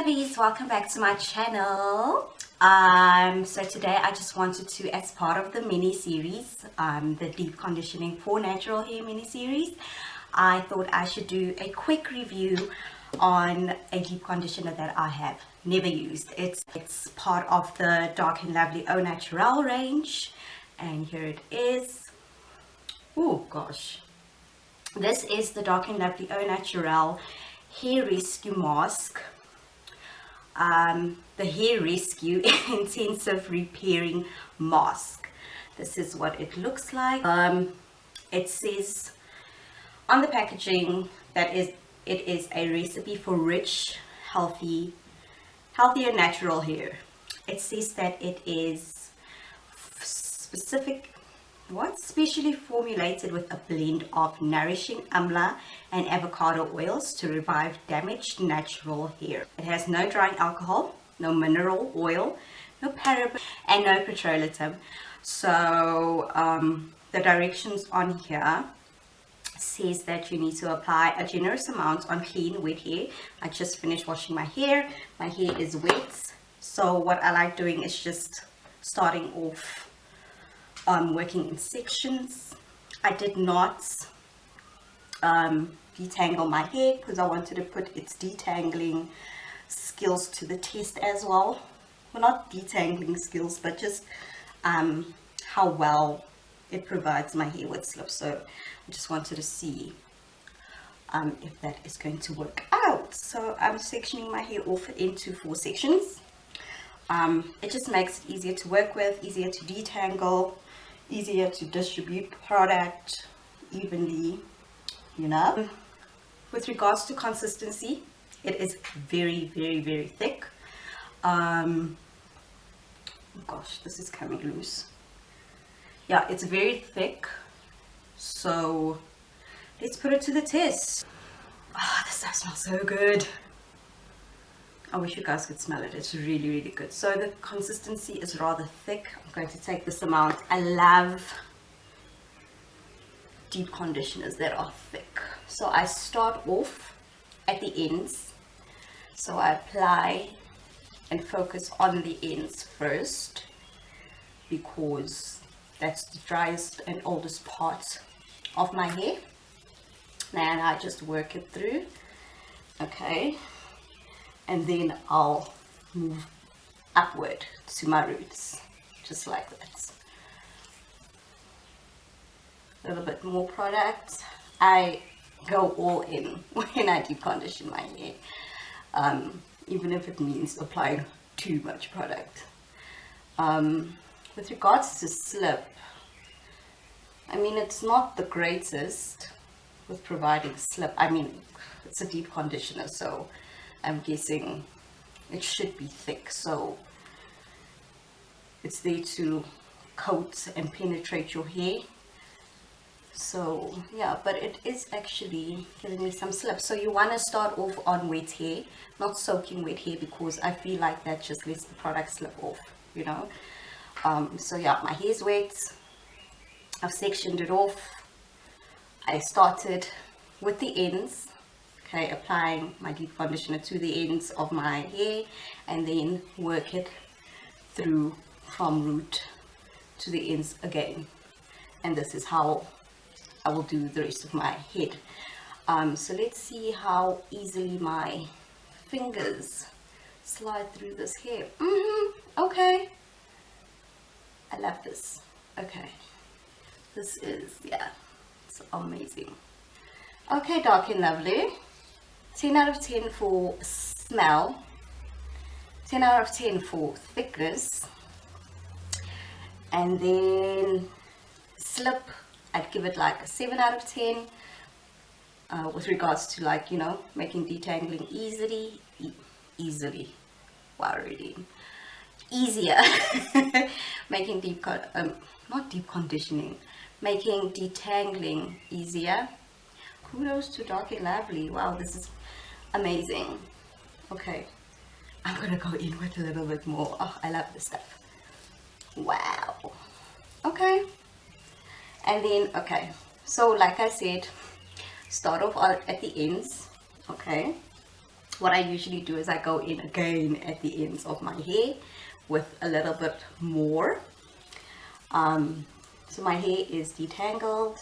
lovies, welcome back to my channel. So today I just wanted to, as part of the mini series, the deep conditioning for natural hair mini series, I thought I should do a quick review on a deep conditioner that I have never used. It's part of the Dark and Lovely Au Naturale range, and here it is. Oh gosh, this is the Dark and Lovely Au Naturale Hair Rescue Mask. The Hair Rescue Intensive Repairing Mask. This is what it looks like. It says on the packaging that it is a recipe for rich, healthy and natural hair. It says that it is specially formulated with a blend of nourishing amla and avocado oils to revive damaged natural hair. It has no drying alcohol, no mineral oil, no paraben, and no petroleum. So the directions on here says that you need to apply a generous amount on clean wet hair. I just finished washing my hair. My hair is wet, so what I like doing is just starting off working in sections. I did not detangle my hair because I wanted to put its detangling skills to the test as well. Well, not detangling skills, but just how well it provides my hair with slip. So I just wanted to see if that is going to work out. So I'm sectioning my hair off into 4 sections. It just makes it easier to work with, easier to detangle, easier to distribute product evenly, you know. With regards to consistency, it is very, very, very thick. Gosh, this is coming loose. Yeah, it's very thick, so let's put it to the test. This stuff smells so good. I wish you guys could smell it. It's really, really good. So the consistency is rather thick. I'm going to take this amount. I love deep conditioners that are thick. So I start off at the ends. So I apply and focus on the ends first, because that's the driest and oldest part of my hair. And I just work it through. Okay. And then I'll move upward to my roots, just like that. A little bit more product. I go all in when I deep condition my hair, even if it means applying too much product. With regards to slip, I mean, it's not the greatest with providing slip. I mean, it's a deep conditioner, so I'm guessing it should be thick, so it's there to coat and penetrate your hair. So yeah, but it is actually giving me some slip. So you want to start off on wet hair, not soaking wet hair, because I feel like that just lets the product slip off, you know. So yeah, my hair's wet. I've sectioned it off. I started with the ends. Okay, applying my deep conditioner to the ends of my hair, and then work it through from root to the ends again. And this is how I will do the rest of my head. So let's see how easily my fingers slide through this hair. Okay, I love this. Okay, this is, yeah, it's amazing. Okay, Dark and Lovely. 10 out of 10 for smell, 10 out of 10 for thickness, and then slip, I'd give it like a 7 out of 10 with regards to, like, you know, making detangling easily, wow, really easier. Making not deep conditioning, making detangling easier. Kudos to Dark and Lovely. Wow, this is amazing. Okay, I'm gonna go in with a little bit more. Oh, I love this stuff. Wow. Okay, and then, okay, so like I said, start off at the ends. Okay, what I usually do is I go in again at the ends of my hair with a little bit more. So my hair is detangled,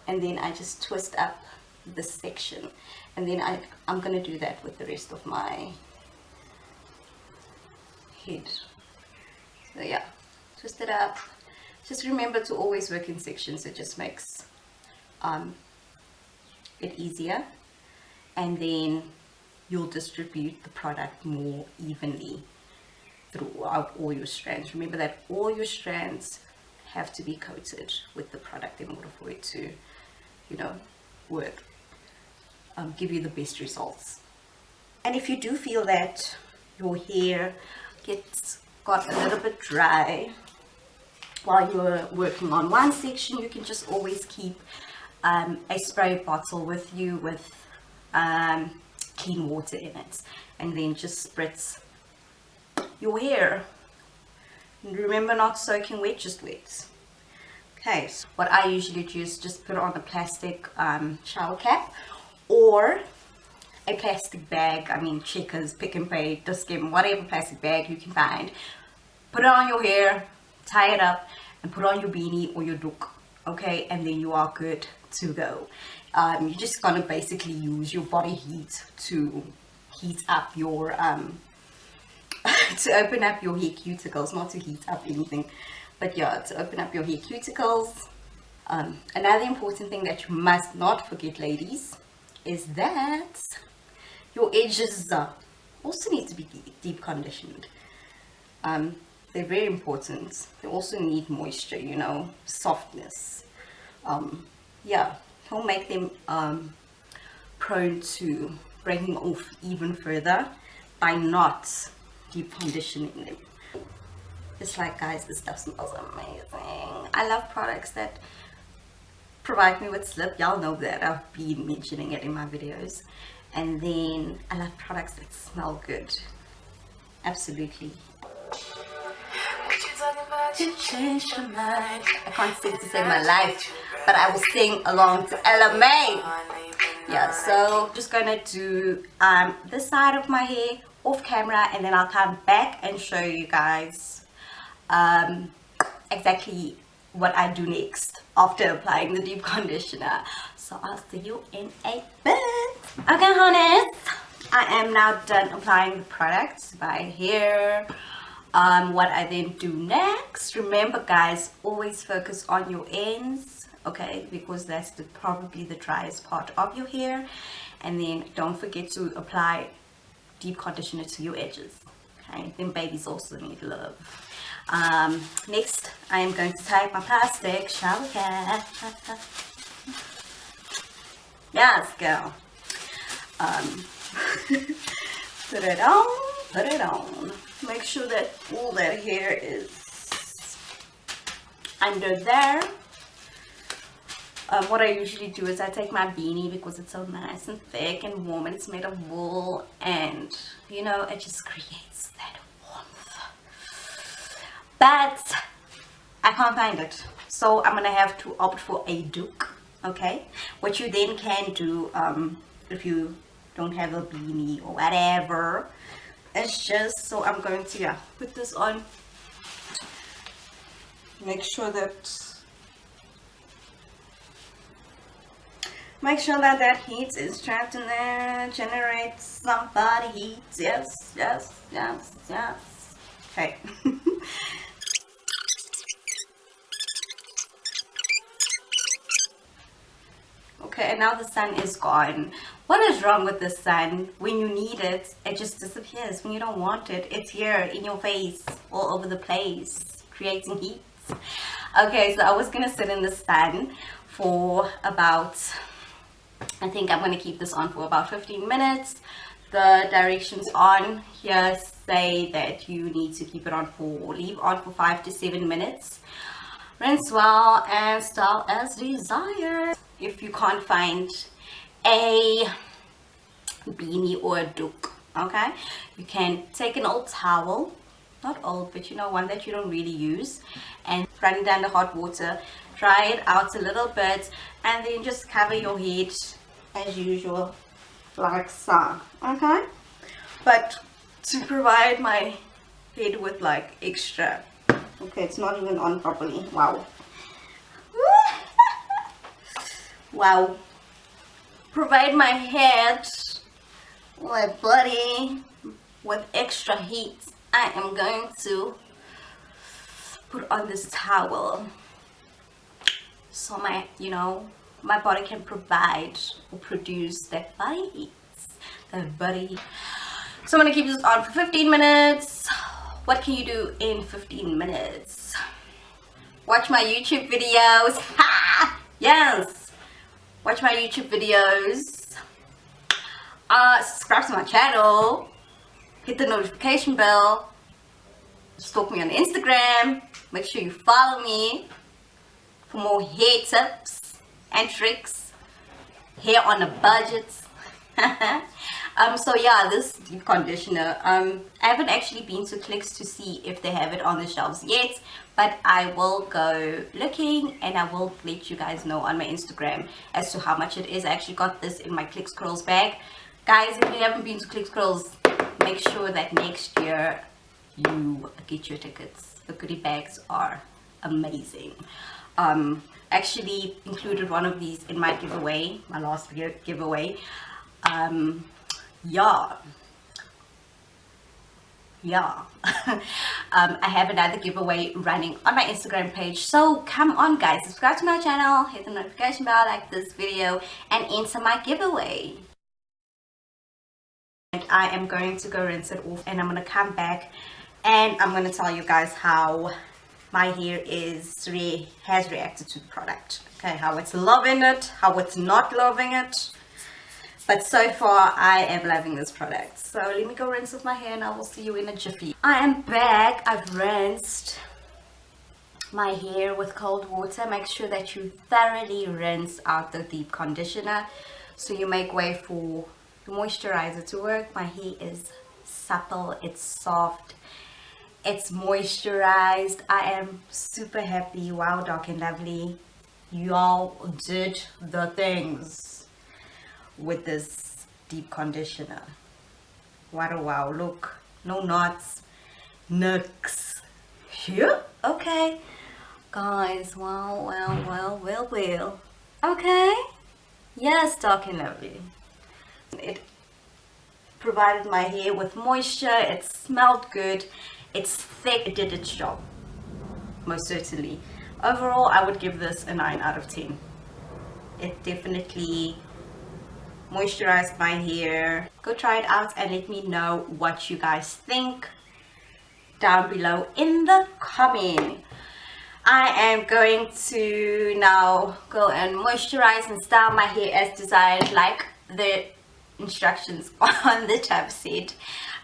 and then I just twist up this section, and then I'm gonna do that with the rest of my head. So yeah, twist it up. Just remember to always work in sections. It just makes it easier, and then you'll distribute the product more evenly throughout all your strands. Remember that all your strands have to be coated with the product in order for it to, you know, work, give you the best results. And if you do feel that your hair got a little bit dry while you're working on one section, you can just always keep a spray bottle with you with clean water in it, and then just spritz your hair. Remember, not soaking wet, just wet. Okay, so what I usually do is just put on a plastic shower cap or a plastic bag. I mean, Checkers, Pick and Pay, Discount, whatever plastic bag you can find. Put it on your hair, tie it up, and put on your beanie or your doek. Okay, and then you are good to go. You're just gonna basically use your body heat to heat up your to open up your hair cuticles, not to heat up anything, but yeah, to open up your hair cuticles. Another important thing that you must not forget, ladies, is that your edges also need to be deep conditioned. They're very important. They also need moisture, you know, softness. Yeah, it'll make them prone to breaking off even further by not deep conditioning them. It's like, guys, this stuff smells amazing. I love products that provide me with slip. Y'all know that, I've been mentioning it in my videos. And then I love products that smell good. Absolutely. To change your mind. I can't sing to save my life, but I will sing along to LMA. Yeah, so just gonna do this side of my hair off camera, and then I'll come back and show you guys exactly what I do next after applying the deep conditioner. So I'll see you in a bit. Okay, honeys, I am now done applying the products by hair. What I then do next, remember guys, always focus on your ends, okay, because that's probably the driest part of your hair. And then don't forget to apply deep conditioner to your edges. Okay, then babies also need love. Next, I am going to take my plastic shower cap. Yes, girl. Put it on, put it on. Make sure that all that hair is under there. What I usually do is I take my beanie, because it's so nice and thick and warm, and it's made of wool, and you know, it just creates that warmth. But I can't find it, so I'm gonna have to opt for a doek. Okay, what you then can do, if you don't have a beanie or whatever, it's just, so I'm going to put this on, make sure that that heat is trapped in there, generates some body heat. Yes, yes, yes, yes. Okay. Okay, and now the sun is gone. What is wrong with the sun? When you need it, it just disappears. When you don't want it, it's here in your face, all over the place, creating heat. Okay, so I was gonna sit in the sun for about, I think I'm gonna keep this on for about 15 minutes. The directions on here say that you need to keep it on for, leave on for 5 to 7 minutes. Rinse well and style as desired. If you can't find a beanie or a doek, okay, you can take an old towel, not old, but you know, one that you don't really use, and run it under hot water, dry it out a little bit, and then just cover your head as usual. like so, okay? But to provide my head with like extra, okay, it's not even on properly. Wow. Wow. Provide my head, my body with extra heat. I am going to put on this towel so my, you know, my body can provide or produce that body heat. That body heat. So I'm gonna keep this on for 15 minutes. What can you do in 15 minutes? Watch my YouTube videos. Ha! Yes. Watch my YouTube videos. Subscribe to my channel. Hit the notification bell. Stalk me on Instagram. Make sure you follow me for more hair tips and tricks. Hair on a budget. So yeah, this deep conditioner, I haven't actually been to Clicks to see if they have it on the shelves yet, but I will go looking and I will let you guys know on my Instagram as to how much it is. I actually got this in my Clicks Curls bag. Guys, if you haven't been to Clicks Curls, make sure that next year you get your tickets. The goodie bags are amazing. Actually included one of these in my giveaway, my last giveaway. Yeah. I have another giveaway running on my Instagram page, so come on guys, subscribe to my channel, hit the notification bell, like this video, and enter my giveaway. And I am going to go rinse it off, and I'm going to come back and I'm going to tell you guys how my hair has reacted to the product. Okay, how it's loving it, how it's not loving it. But so far, I am loving this product. So let me go rinse off my hair and I will see you in a jiffy. I am back. I've rinsed my hair with cold water. Make sure that you thoroughly rinse out the deep conditioner so you make way for the moisturizer to work. My hair is supple, it's soft, it's moisturized. I am super happy. Wow, Dark and Lovely, y'all did the things with this deep conditioner. What a wow. Look, no knots, nooks here. Okay guys, well, okay, yes, Dark and Lovely. It provided my hair with moisture, it smelled good, it's thick, it did its job, most certainly. Overall, I would give this a 9 out of 10. It definitely moisturized my hair. Go try it out and let me know what you guys think down below in the comment. I am going to now go and moisturize and style my hair as desired, like the instructions on the tab said.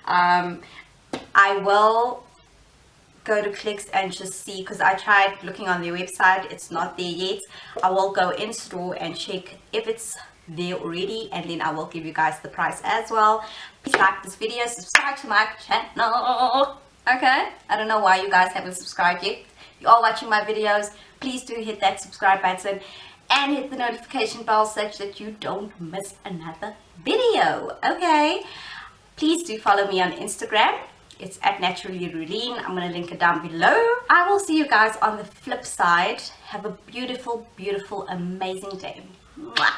I will go to Clicks and just see, because I tried looking on their website, it's not there yet. I will go in store and check if it's there already, and then I will give you guys the price as well. Please like this video, subscribe to my channel. Okay, I don't know why you guys haven't subscribed yet. You're all watching my videos, please do hit that subscribe button and hit the notification bell such that you don't miss another video. Okay, please do follow me on Instagram. It's at Naturally Roeleen. I'm going to link it down below. I will see you guys on the flip side. Have a beautiful, beautiful, amazing day. Mwah.